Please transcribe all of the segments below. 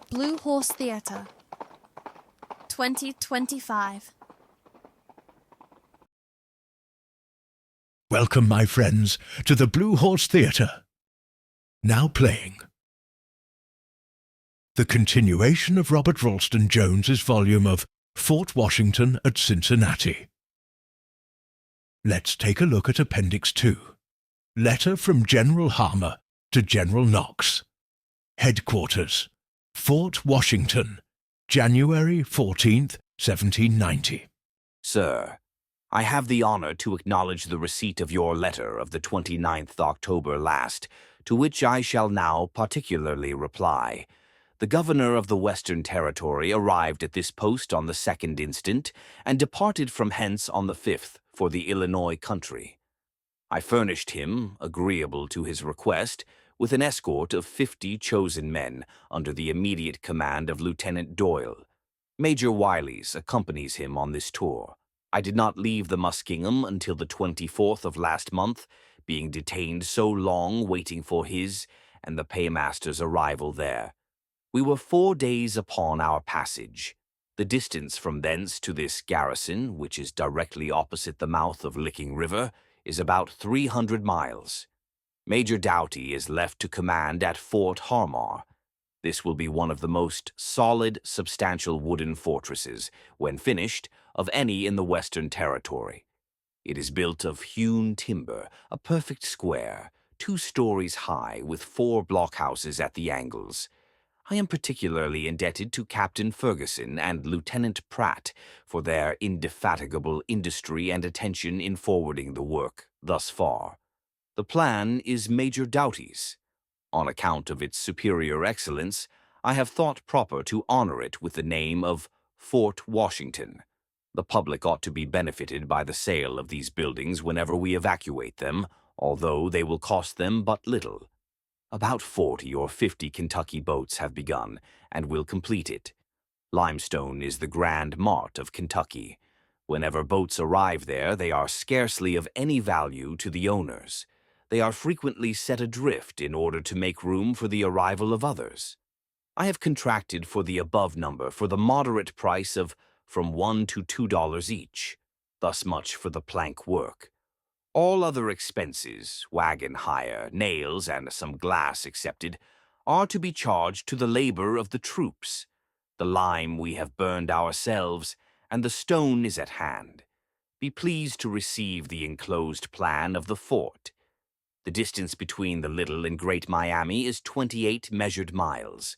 Blue Horse Theatre, 2025. Welcome, my friends, to the Blue Horse Theatre. Now playing. The continuation of Robert Ralston Jones's volume of Fort Washington at Cincinnati. Let's take a look at Appendix 2. Letter from General Harmer to General Knox. Headquarters, Fort Washington, January 14th, 1790. Sir, I have the honor to acknowledge the receipt of your letter of the 29th October last, to which I shall now particularly reply. The governor of the Western Territory arrived at this post on the 2nd instant, and departed from hence on the 5th for the Illinois country. I furnished him, agreeable to his request, with an escort of 50 chosen men under the immediate command of Lieutenant Doyle. Major Wiley's accompanies him on this tour. I did not leave the Muskingum until the 24th of last month, being detained so long waiting for his and the paymaster's arrival there. We were 4 days upon our passage. The distance from thence to this garrison, which is directly opposite the mouth of Licking River, is about 300 miles. Major Doughty is left to command at Fort Harmar. This will be one of the most solid, substantial wooden fortresses, when finished, of any in the Western Territory. It is built of hewn timber, a perfect square, 2 stories high, with 4 blockhouses at the angles. I am particularly indebted to Captain Ferguson and Lieutenant Pratt for their indefatigable industry and attention in forwarding the work thus far. The plan is Major Doughty's. On account of its superior excellence, I have thought proper to honor it with the name of Fort Washington. The public ought to be benefited by the sale of these buildings whenever we evacuate them, although they will cost them but little. About 40 or 50 Kentucky boats have begun, and will complete it. Limestone is the grand mart of Kentucky. Whenever boats arrive there, they are scarcely of any value to the owners. They are frequently set adrift in order to make room for the arrival of others. I have contracted for the above number for the moderate price of from $1 to $2 each. Thus much for the plank work. All other expenses, wagon hire, nails, and some glass excepted, are to be charged to the labor of the troops. The lime we have burned ourselves, and the stone is at hand. Be pleased to receive the enclosed plan of the fort. The distance between the Little and Great Miami is 28 measured miles.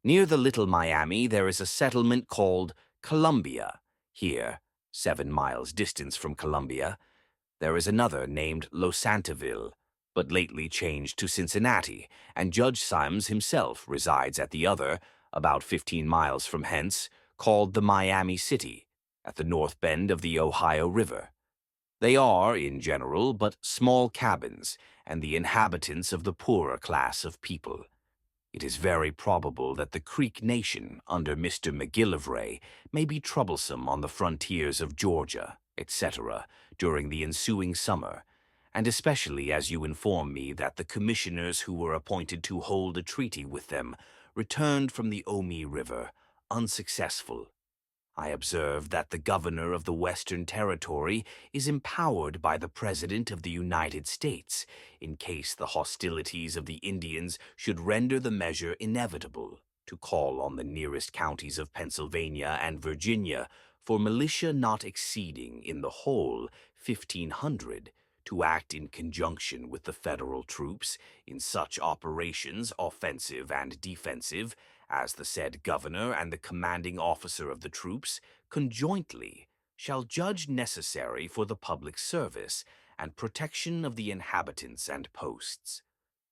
Near the Little Miami there is a settlement called Columbia. Here, 7 miles distance from Columbia, there is another named Losantaville, but lately changed to Cincinnati, and Judge Symes himself resides at the other, about 15 miles from hence, called the Miami City, at the north bend of the Ohio River. They are, in general, but small cabins, and the inhabitants of the poorer class of people. It is very probable that the Creek Nation, under Mr. McGillivray, may be troublesome on the frontiers of Georgia, etc., during the ensuing summer, and especially as you inform me that the commissioners who were appointed to hold a treaty with them returned from the Omi River, unsuccessful. I observe that the governor of the Western Territory is empowered by the President of the United States in case the hostilities of the Indians should render the measure inevitable, to call on the nearest counties of Pennsylvania and Virginia for militia not exceeding in the whole 1,500 to act in conjunction with the federal troops in such operations, offensive and defensive, as the said governor and the commanding officer of the troops conjointly shall judge necessary for the public service and protection of the inhabitants and posts.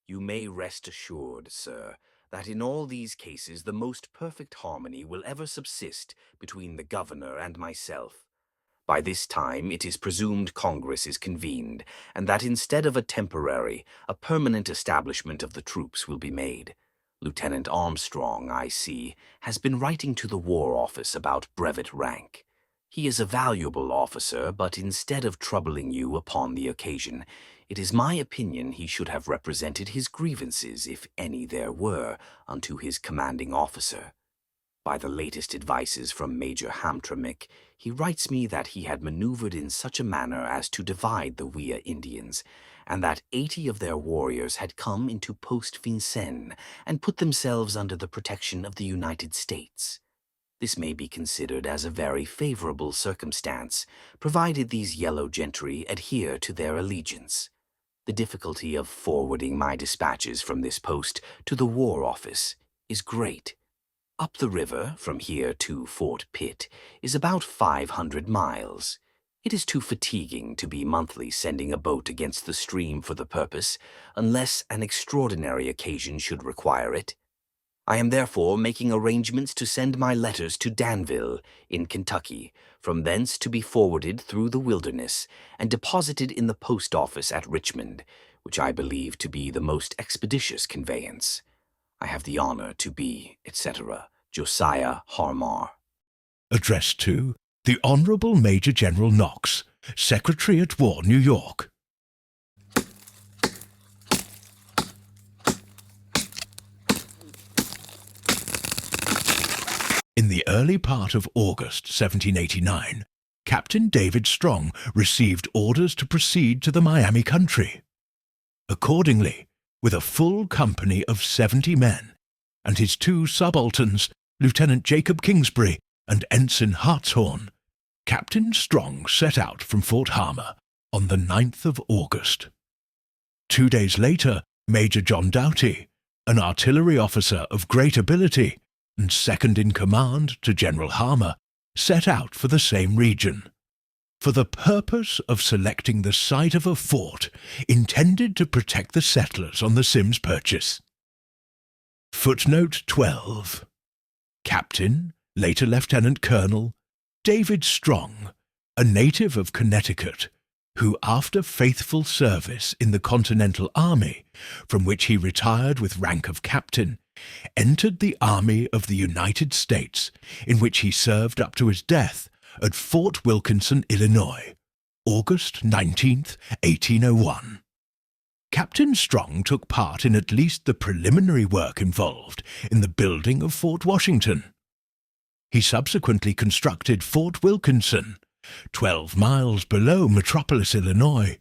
You may rest assured, sir, that in all these cases the most perfect harmony will ever subsist between the governor and myself. By this time it is presumed Congress is convened, and that instead of a temporary, a permanent establishment of the troops will be made. Lieutenant Armstrong, I see, has been writing to the War Office about brevet rank. He is a valuable officer, but instead of troubling you upon the occasion, it is my opinion he should have represented his grievances, if any there were, unto his commanding officer. By the latest advices from Major Hamtramck, he writes me that he had maneuvered in such a manner as to divide the Wea Indians, and that 80 of their warriors had come into Post Vincennes and put themselves under the protection of the United States. This may be considered as a very favorable circumstance, provided these yellow gentry adhere to their allegiance. The difficulty of forwarding my dispatches from this post to the War Office is great. Up the river, from here to Fort Pitt, is about 500 miles. It is too fatiguing to be monthly sending a boat against the stream for the purpose, unless an extraordinary occasion should require it. I am therefore making arrangements to send my letters to Danville, in Kentucky, from thence to be forwarded through the wilderness, and deposited in the post office at Richmond, which I believe to be the most expeditious conveyance. I have the honor to be, etc., Josiah Harmar. Addressed to the Honourable Major General Knox, Secretary at War, New York. In the early part of August 1789, Captain David Strong received orders to proceed to the Miami country. Accordingly, with a full company of 70 men, and his 2 subalterns, Lieutenant Jacob Kingsbury and Ensign Hartshorn, Captain Strong set out from Fort Harmer on the 9th of August. 2 days later, Major John Doughty, an artillery officer of great ability and second in command to General Harmer, set out for the same region, for the purpose of selecting the site of a fort intended to protect the settlers on the Sims Purchase. Footnote 12. Captain, later Lieutenant Colonel, David Strong, a native of Connecticut, who after faithful service in the Continental Army, from which he retired with rank of captain, entered the Army of the United States, in which he served up to his death at Fort Wilkinson, Illinois, August 19, 1801. Captain Strong took part in at least the preliminary work involved in the building of Fort Washington. He subsequently constructed Fort Wilkinson, 12 miles below Metropolis, Illinois,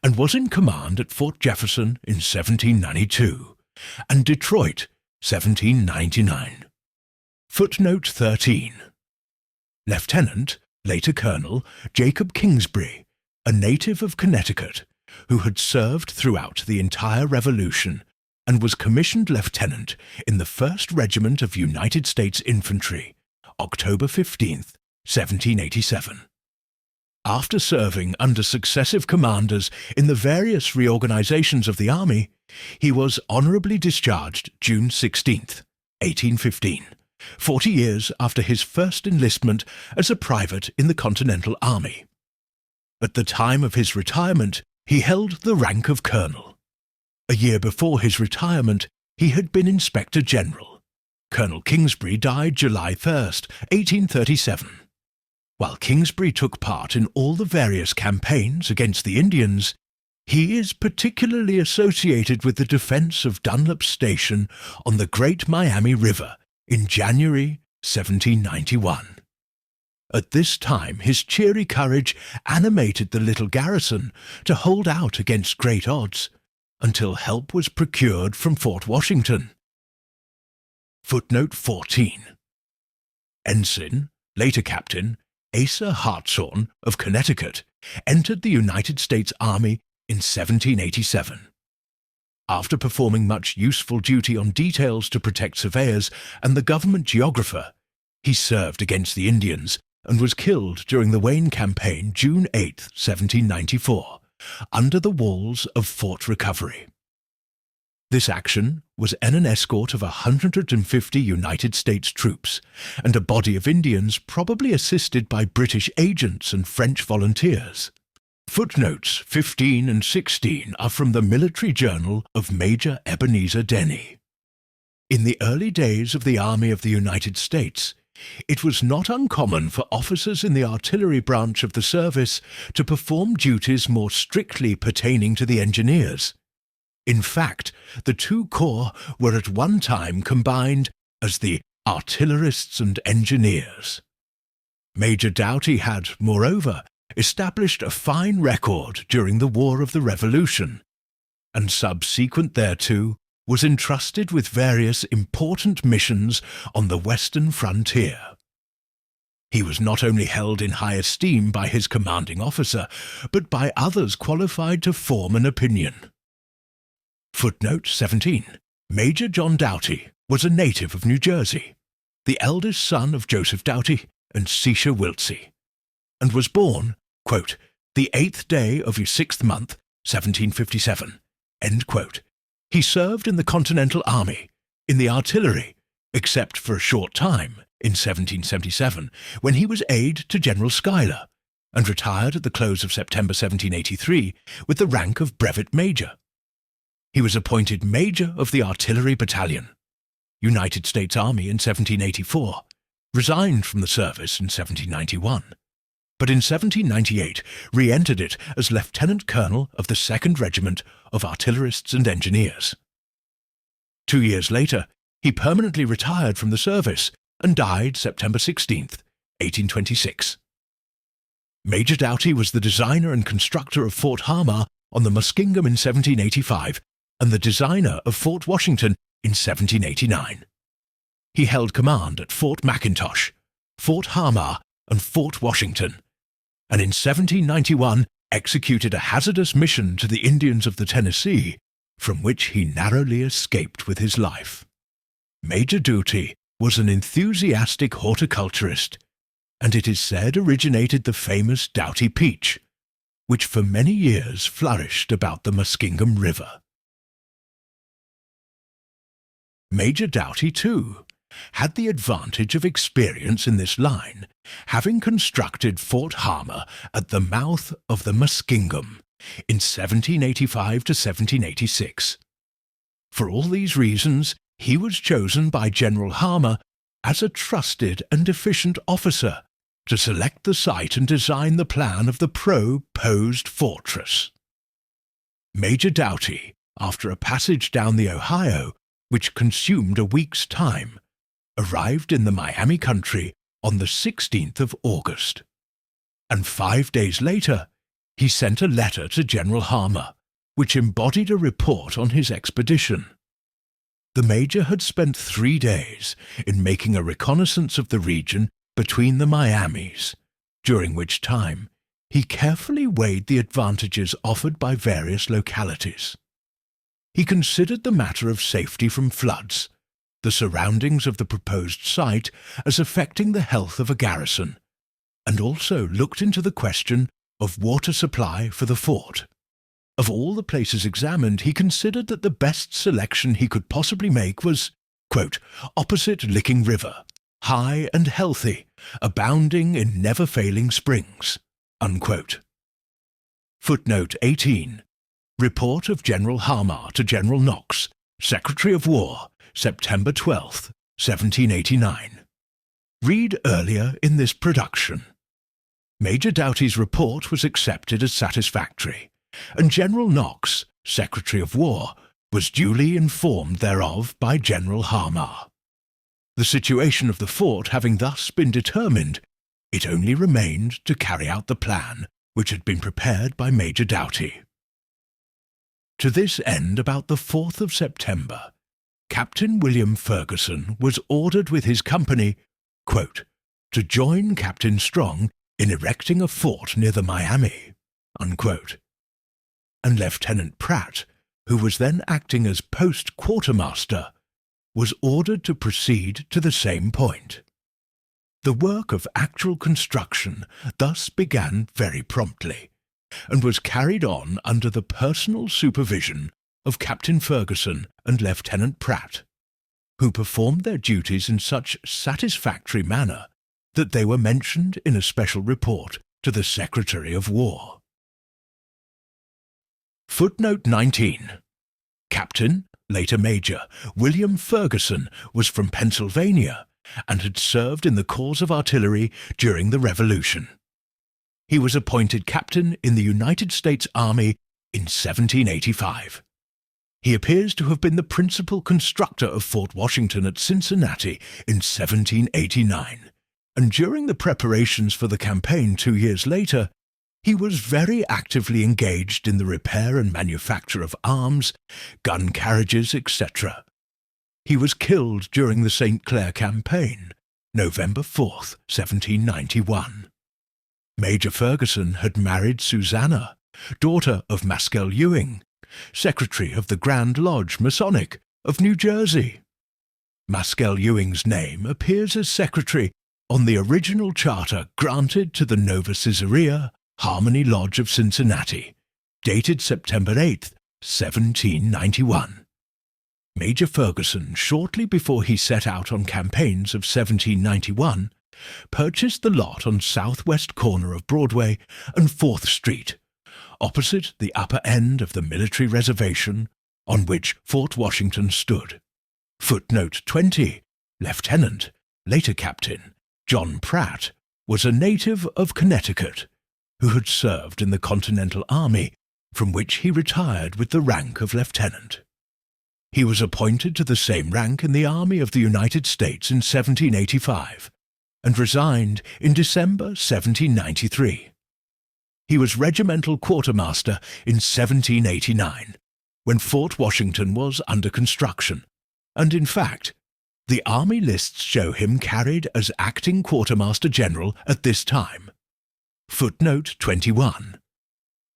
and was in command at Fort Jefferson in 1792, and Detroit, 1799. Footnote 13. Lieutenant, later Colonel, Jacob Kingsbury, a native of Connecticut, who had served throughout the entire Revolution and was commissioned lieutenant in the 1st Regiment of United States Infantry, October 15, 1787. After serving under successive commanders in the various reorganizations of the Army, he was honorably discharged June 16, 1815, 40 years after his first enlistment as a private in the Continental Army. At the time of his retirement, he held the rank of colonel. A year before his retirement, he had been Inspector General. Colonel Kingsbury died July 1, 1837. While Kingsbury took part in all the various campaigns against the Indians, he is particularly associated with the defense of Dunlop Station on the Great Miami River in January 1791. At this time his cheery courage animated the little garrison to hold out against great odds until help was procured from Fort Washington. Footnote 14. Ensign, later Captain, Asa Hartshorn of Connecticut, entered the United States Army in 1787. After performing much useful duty on details to protect surveyors and the government geographer, he served against the Indians and was killed during the Wayne Campaign June 8, 1794, under the walls of Fort Recovery. This action was in an escort of 150 United States troops and a body of Indians probably assisted by British agents and French volunteers. Footnotes 15 and 16 are from the Military Journal of Major Ebenezer Denny. In the early days of the Army of the United States, it was not uncommon for officers in the artillery branch of the service to perform duties more strictly pertaining to the engineers. In fact, the two corps were at one time combined as the artillerists and engineers. Major Doughty had, moreover, established a fine record during the War of the Revolution, and subsequent thereto was entrusted with various important missions on the western frontier. He was not only held in high esteem by his commanding officer, but by others qualified to form an opinion. Footnote 17. Major John Doughty was a native of New Jersey, the eldest son of Joseph Doughty and Cecia Wiltsey, and was born, quote, the 8th day of his 6th month, 1757, end quote. He served in the Continental Army, in the artillery, except for a short time in 1777, when he was aide to General Schuyler, and retired at the close of September 1783 with the rank of brevet major. He was appointed Major of the Artillery Battalion, United States Army in 1784, resigned from the service in 1791, but in 1798 re-entered it as Lieutenant Colonel of the 2nd Regiment of Artillerists and Engineers. 2 years later, he permanently retired from the service and died September 16th, 1826. Major Doughty was the designer and constructor of Fort Harmar on the Muskingum in 1785 and the designer of Fort Washington in 1789. He held command at Fort McIntosh, Fort Harmar, and Fort Washington, and in 1791 executed a hazardous mission to the Indians of the Tennessee, from which he narrowly escaped with his life. Major Doughty was an enthusiastic horticulturist, and it is said originated the famous Doughty peach, which for many years flourished about the Muskingum River. Major Doughty, too, had the advantage of experience in this line, having constructed Fort Harmar at the mouth of the Muskingum in 1785 to 1786. For all these reasons, he was chosen by General Harmar as a trusted and efficient officer to select the site and design the plan of the proposed fortress. Major Doughty, after a passage down the Ohio, which consumed a week's time, arrived in the Miami country on the 16th of August, and 5 days later he sent a letter to General Harmar, which embodied a report on his expedition. The Major had spent 3 days in making a reconnaissance of the region between the Miamis, during which time he carefully weighed the advantages offered by various localities. He considered the matter of safety from floods, the surroundings of the proposed site as affecting the health of a garrison, and also looked into the question of water supply for the fort. Of all the places examined, he considered that the best selection he could possibly make was, quote, opposite Licking River, high and healthy, abounding in never-failing springs, unquote. Footnote 18. Report of General Harmar to General Knox, Secretary of War, September 12, 1789. Read earlier in this production. Major Doughty's report was accepted as satisfactory, and General Knox, Secretary of War, was duly informed thereof by General Harmar. The situation of the fort having thus been determined, it only remained to carry out the plan which had been prepared by Major Doughty. To this end, about the 4th of September, Captain William Ferguson was ordered with his company, quote, to join Captain Strong in erecting a fort near the Miami, unquote. And Lieutenant Pratt, who was then acting as post quartermaster, was ordered to proceed to the same point. The work of actual construction thus began very promptly, and was carried on under the personal supervision of Captain Ferguson and Lieutenant Pratt, who performed their duties in such satisfactory manner that they were mentioned in a special report to the Secretary of War. Footnote 19. Captain, later Major, William Ferguson was from Pennsylvania and had served in the corps of artillery during the Revolution. He was appointed captain in the United States Army in 1785. He appears to have been the principal constructor of Fort Washington at Cincinnati in 1789, and during the preparations for the campaign 2 years later, he was very actively engaged in the repair and manufacture of arms, gun carriages, etc. He was killed during the St. Clair campaign, November 4th, 1791. Major Ferguson had married Susanna, daughter of Maskell Ewing, Secretary of the Grand Lodge Masonic of New Jersey. Maskell Ewing's name appears as secretary on the original charter granted to the Nova Caesarea Harmony Lodge of Cincinnati, dated September 8, 1791. Major Ferguson, shortly before he set out on campaigns of 1791, purchased the lot on southwest corner of Broadway and 4th Street, opposite the upper end of the military reservation on which Fort Washington stood. Footnote 20. Lieutenant, later Captain, John Pratt, was a native of Connecticut, who had served in the Continental Army, from which he retired with the rank of lieutenant. He was appointed to the same rank in the Army of the United States in 1785, and resigned in December 1793. He was regimental quartermaster in 1789, when Fort Washington was under construction, and in fact, the Army lists show him carried as acting quartermaster general at this time. Footnote 21.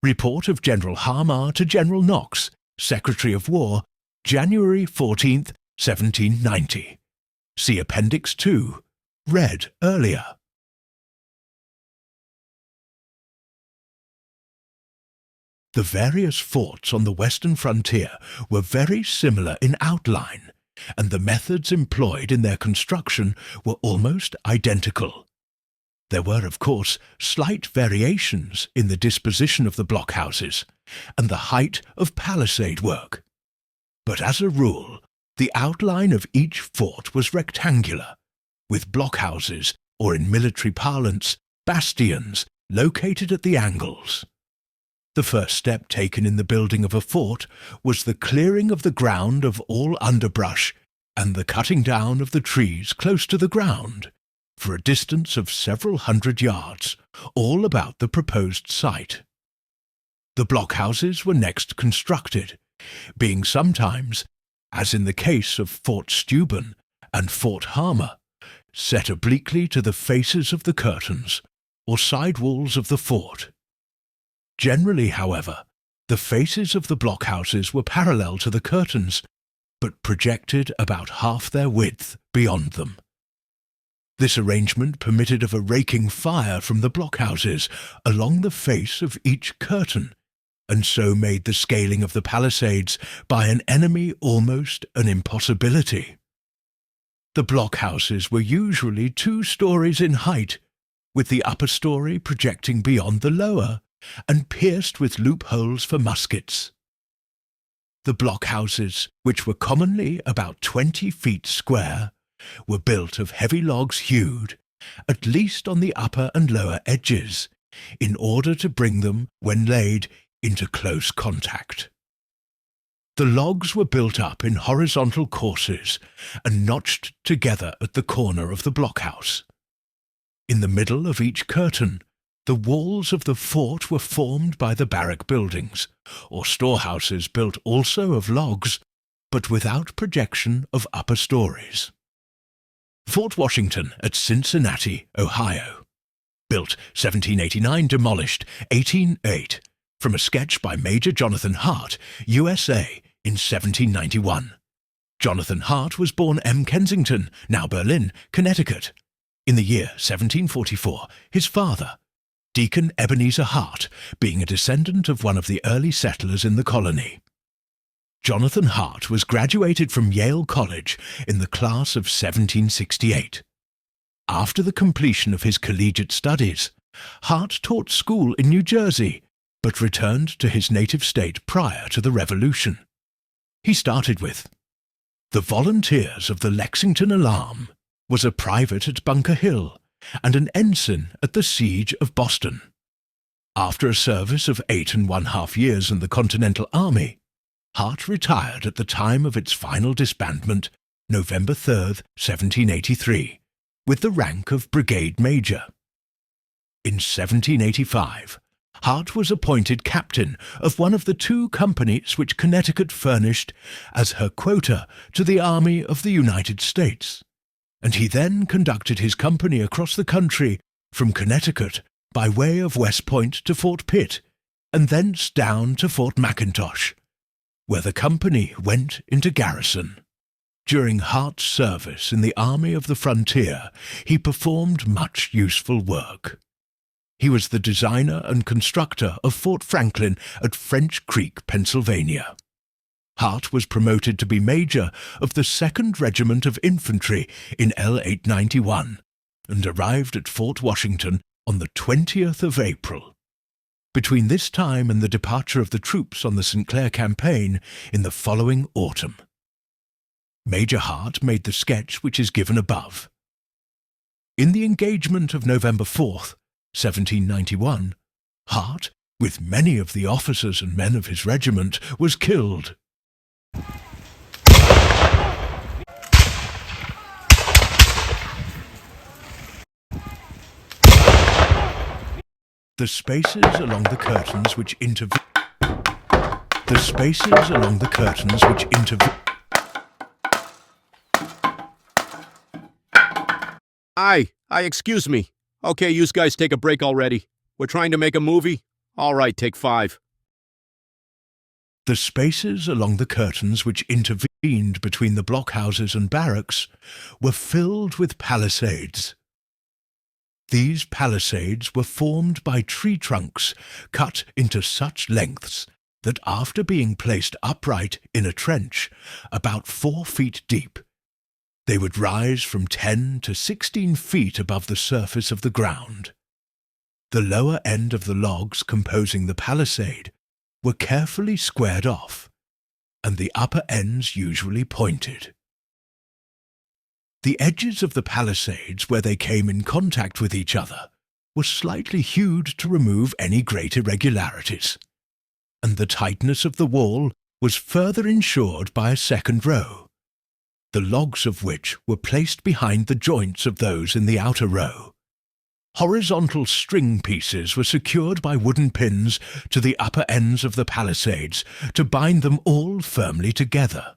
Report of General Harmar to General Knox, Secretary of War, January 14, 1790. See Appendix 2, read earlier. The various forts on the western frontier were very similar in outline, and the methods employed in their construction were almost identical. There were, of course, slight variations in the disposition of the blockhouses and the height of palisade work. But as a rule, the outline of each fort was rectangular, with blockhouses, or in military parlance, bastions, located at the angles. The first step taken in the building of a fort was the clearing of the ground of all underbrush and the cutting down of the trees close to the ground, for a distance of several hundred yards, all about the proposed site. The blockhouses were next constructed, being sometimes, as in the case of Fort Steuben and Fort Harmar, set obliquely to the faces of the curtains, or side walls of the fort. Generally, however, the faces of the blockhouses were parallel to the curtains, but projected about half their width beyond them. This arrangement permitted of a raking fire from the blockhouses along the face of each curtain, and so made the scaling of the palisades by an enemy almost an impossibility. The blockhouses were usually 2 stories in height, with the upper story projecting beyond the lower, and pierced with loopholes for muskets. The blockhouses, which were commonly about 20 feet square, were built of heavy logs hewed, at least on the upper and lower edges, in order to bring them, when laid, into close contact. The logs were built up in horizontal courses and notched together at the corner of the blockhouse. In the middle of each curtain, the walls of the fort were formed by the barrack buildings, or storehouses built also of logs, but without projection of upper stories. Fort Washington at Cincinnati, Ohio. Built 1789, demolished 1808, from a sketch by Major Jonathan Hart, USA, in 1791. Jonathan Hart was born M. Kensington, now Berlin, Connecticut. In the year 1744, his father, Deacon Ebenezer Hart, being a descendant of one of the early settlers in the colony. Jonathan Hart was graduated from Yale College in the class of 1768. After the completion of his collegiate studies, Hart taught school in New Jersey, but returned to his native state prior to the Revolution. He started with the Volunteers of the Lexington Alarm, was a private at Bunker Hill, and an ensign at the Siege of Boston. After a service of 8½ years in the Continental Army, Hart retired at the time of its final disbandment, November 3rd, 1783, with the rank of Brigade Major. In 1785, Hart was appointed captain of one of the 2 companies which Connecticut furnished as her quota to the Army of the United States, and he then conducted his company across the country from Connecticut by way of West Point to Fort Pitt, and thence down to Fort McIntosh, where the company went into garrison. During Hart's service in the Army of the Frontier, he performed much useful work. He was the designer and constructor of Fort Franklin at French Creek, Pennsylvania. Hart was promoted to be Major of the 2nd Regiment of Infantry in L-891 and arrived at Fort Washington on the 20th of April. Between this time and the departure of the troops on the St. Clair campaign in the following autumn, Major Hart made the sketch which is given above. In the engagement of November 4th, 1791, Hart, with many of the officers and men of his regiment, was killed. The spaces along the curtains which intervene. Excuse me. Okay, you guys take a break already. We're trying to make a movie. All right, take 5. The spaces along the curtains which intervened between the blockhouses and barracks were filled with palisades. These palisades were formed by tree trunks cut into such lengths that after being placed upright in a trench about 4 feet deep, they would rise from 10 to 16 feet above the surface of the ground. The lower end of the logs composing the palisade were carefully squared off, and the upper ends usually pointed. The edges of the palisades where they came in contact with each other were slightly hewed to remove any great irregularities, and the tightness of the wall was further ensured by a second row, the logs of which were placed behind the joints of those in the outer row. Horizontal string pieces were secured by wooden pins to the upper ends of the palisades to bind them all firmly together.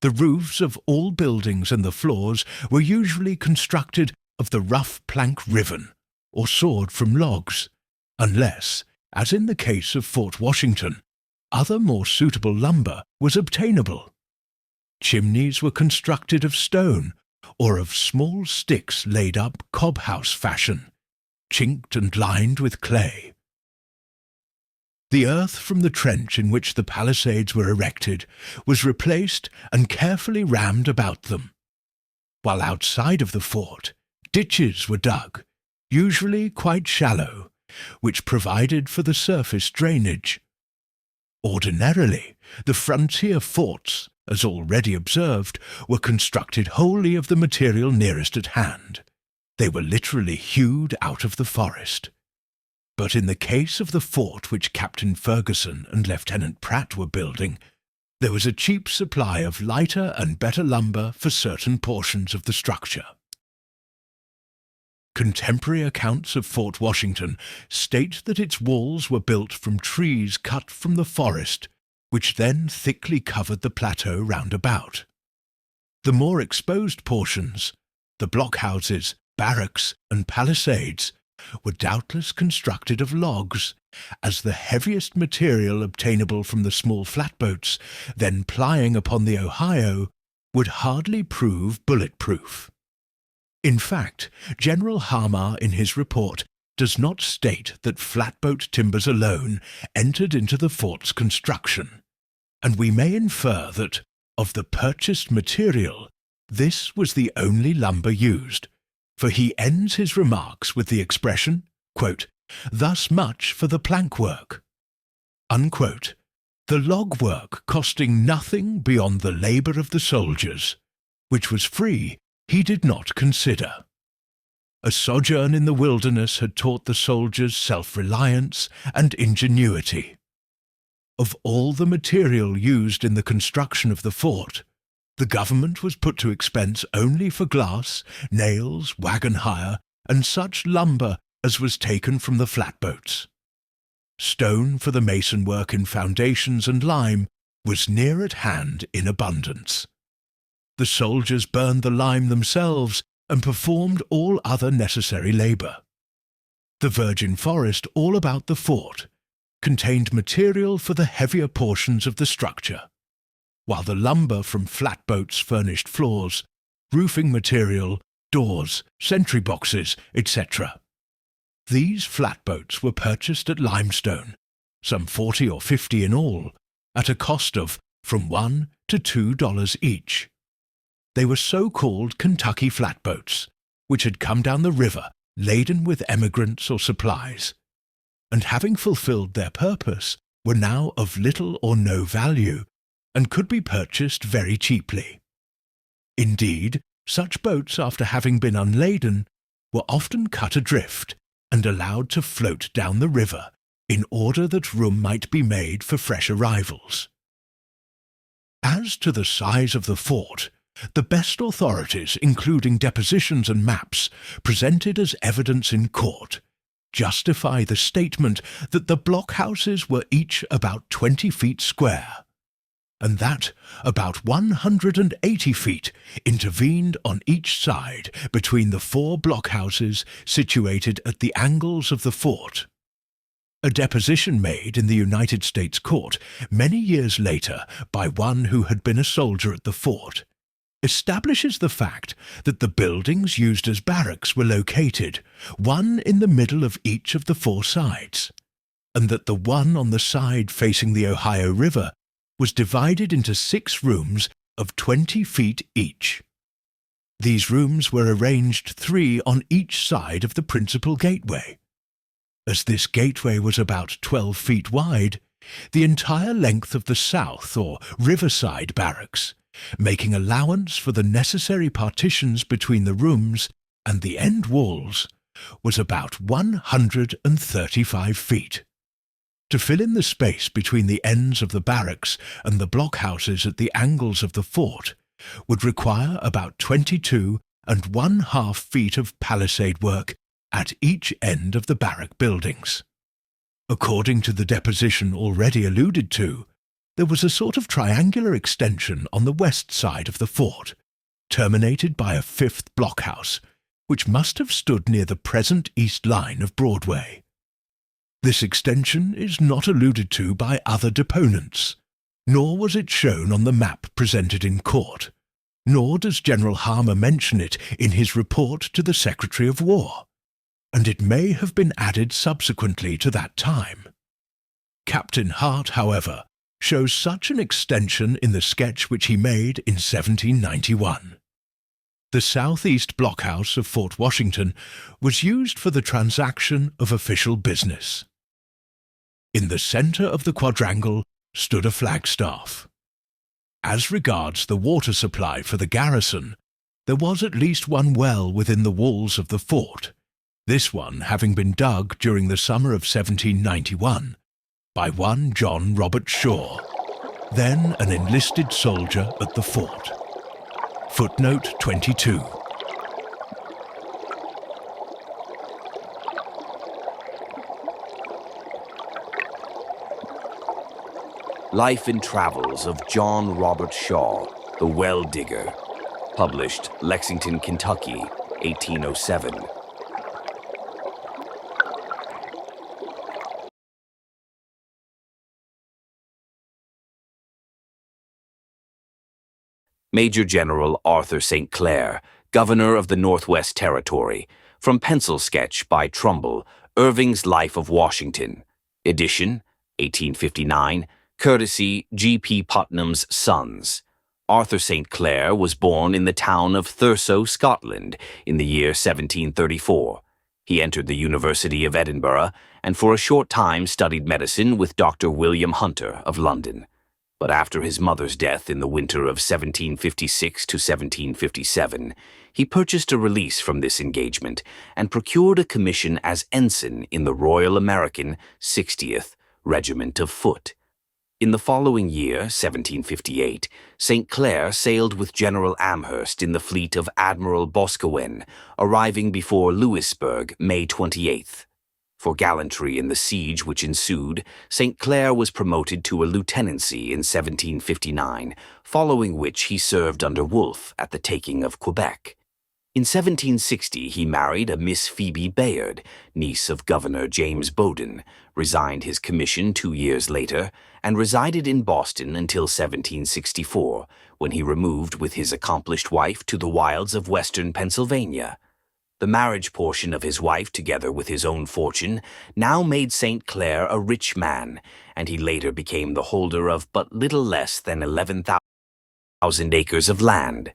The roofs of all buildings and the floors were usually constructed of the rough plank riven, or sawed from logs, unless, as in the case of Fort Washington, other more suitable lumber was obtainable. Chimneys were constructed of stone, or of small sticks laid up cob-house fashion, chinked and lined with clay. The earth from the trench in which the palisades were erected was replaced and carefully rammed about them, while outside of the fort ditches were dug, usually quite shallow, which provided for the surface drainage. Ordinarily, the frontier forts, as already observed, were constructed wholly of the material nearest at hand. They were literally hewed out of the forest. But in the case of the fort which Captain Ferguson and Lieutenant Pratt were building, there was a cheap supply of lighter and better lumber for certain portions of the structure. Contemporary accounts of Fort Washington state that its walls were built from trees cut from the forest, which then thickly covered the plateau round about. The more exposed portions, the blockhouses, barracks, and palisades, were doubtless constructed of logs, as the heaviest material obtainable from the small flatboats then plying upon the Ohio would hardly prove bullet-proof. In fact, General Harmar in his report does not state that flatboat timbers alone entered into the fort's construction, and we may infer that, of the purchased material, this was the only lumber used, for he ends his remarks with the expression, quote, "Thus much for the plank work," unquote, the log work costing nothing beyond the labour of the soldiers, which was free he did not consider. A sojourn in the wilderness had taught the soldiers self-reliance and ingenuity. of all the material used in the construction of the fort, the government was put to expense only for glass, nails, wagon hire, and such lumber as was taken from the flatboats. Stone for the mason work in foundations and lime was near at hand in abundance. The soldiers burned the lime themselves and performed all other necessary labour. The virgin forest all about the fort contained material for the heavier portions of the structure, while the lumber from flatboats furnished floors, roofing material, doors, sentry boxes, etc. These flatboats were purchased at Limestone, some 40 or 50 in all, at a cost of from $1 to $2 each. They were so-called Kentucky flatboats, which had come down the river laden with emigrants or supplies, and having fulfilled their purpose, were now of little or no value, and could be purchased very cheaply. Indeed, such boats, after having been unladen, were often cut adrift and allowed to float down the river in order that room might be made for fresh arrivals. As to the size of the fort, the best authorities, including depositions and maps, presented as evidence in court, justify the statement that the blockhouses were each about 20 feet square, and that about 180 feet intervened on each side between the 4 blockhouses situated at the angles of the fort. A deposition made in the United States Court many years later by one who had been a soldier at the fort establishes the fact that the buildings used as barracks were located, one in the middle of each of the 4 sides, and that the one on the side facing the Ohio River was divided into 6 rooms of 20 feet each. These rooms were arranged 3 on each side of the principal gateway. As this gateway was about 12 feet wide, the entire length of the south or riverside barracks, making allowance for the necessary partitions between the rooms and the end walls, was about 135 feet. To fill in the space between the ends of the barracks and the blockhouses at the angles of the fort would require about 22 1/2 feet of palisade work at each end of the barrack buildings. According to the deposition already alluded to, there was a sort of triangular extension on the west side of the fort, terminated by a 5th blockhouse, which must have stood near the present east line of Broadway. This extension is not alluded to by other deponents, nor was it shown on the map presented in court, nor does General Harmer mention it in his report to the Secretary of War, and it may have been added subsequently to that time. Captain Hart, however, shows such an extension in the sketch which he made in 1791. The southeast blockhouse of Fort Washington was used for the transaction of official business. In the center of the quadrangle stood a flagstaff. As regards the water supply for the garrison, there was at least one well within the walls of the fort, this one having been dug during the summer of 1791 by one John Robert Shaw, then an enlisted soldier at the fort. Footnote 22. Life and Travels of John Robert Shaw, the Well Digger, published Lexington, Kentucky, 1807. Major General Arthur St. Clair, Governor of the Northwest Territory, from pencil sketch by Trumbull, Irving's Life of Washington, edition, 1859, courtesy G.P. Putnam's Sons. Arthur St. Clair was born in the town of Thurso, Scotland, in the year 1734. He entered the University of Edinburgh and for a short time studied medicine with Dr. William Hunter of London. But after his mother's death in the winter of 1756 to 1757, he purchased a release from this engagement and procured a commission as ensign in the Royal American 60th Regiment of Foot. In the following year, 1758, St. Clair sailed with General Amherst in the fleet of Admiral Boscawen, arriving before Louisburg May 28th. For gallantry in the siege which ensued, St. Clair was promoted to a lieutenancy in 1759, following which he served under Wolfe at the taking of Quebec. In 1760, he married a Miss Phoebe Bayard, niece of Governor James Bowdoin, resigned his commission 2 years later, and resided in Boston until 1764, when he removed with his accomplished wife to the wilds of western Pennsylvania. The marriage portion of his wife, together with his own fortune, now made St. Clair a rich man, and he later became the holder of but little less than 11,000 acres of land.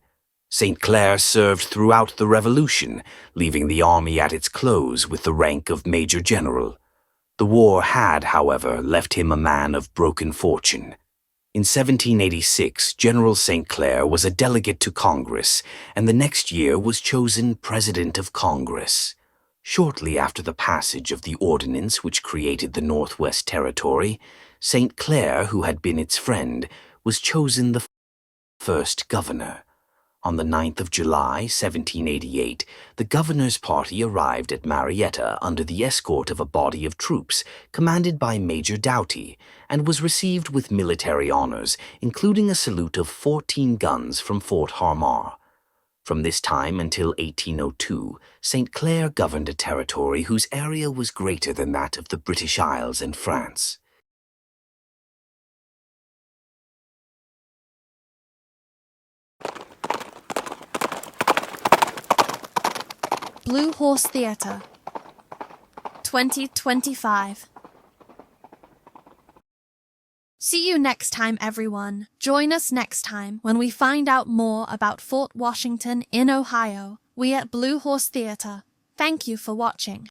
St. Clair served throughout the Revolution, leaving the army at its close with the rank of Major General. The war had, however, left him a man of broken fortune. In 1786, General St. Clair was a delegate to Congress, and the next year was chosen President of Congress. Shortly after the passage of the ordinance which created the Northwest Territory, St. Clair, who had been its friend, was chosen the first governor. On the 9th of July, 1788, the governor's party arrived at Marietta under the escort of a body of troops commanded by Major Doughty, and was received with military honors, including a salute of 14 guns from Fort Harmar. From this time until 1802, St. Clair governed a territory whose area was greater than that of the British Isles and France. Blue Horse Theatre, 2025. See you next time, everyone. Join us next time when we find out more about Fort Washington in Ohio. We at Blue Horse Theatre. Thank you for watching.